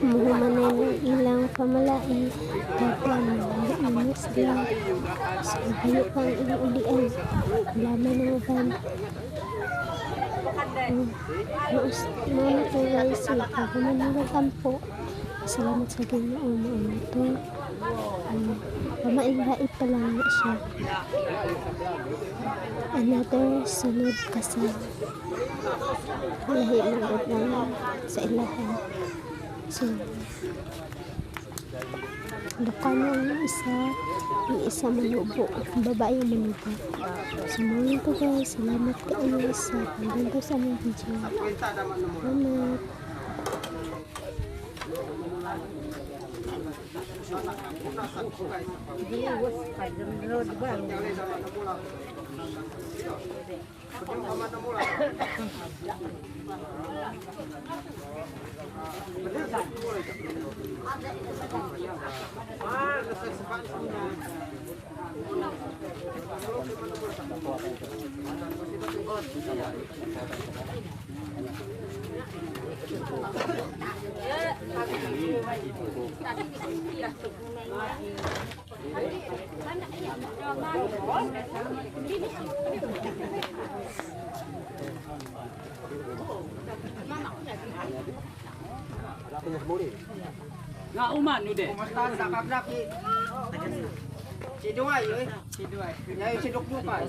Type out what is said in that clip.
Muhumanan ng ilang pamalai. Dapan, mga sila. So, kayo pang iulian. Laman ng uban. Mga ito guys, pagkaman ampo. Salamat sa Ginoo mo ito. Pamainlait pa lang na siya. Another sunod kasal. Lahi magod na sa ilahan. So, lukan yung isa manubo, babae yung manubo. So, mga ito guys, salamat kayo sa pagganto sa aming video. Salamat. Nga uman ude. Kumusta sa kablak ki? Si Duay, eh. Si Duay. Ngayon si Duk Duay.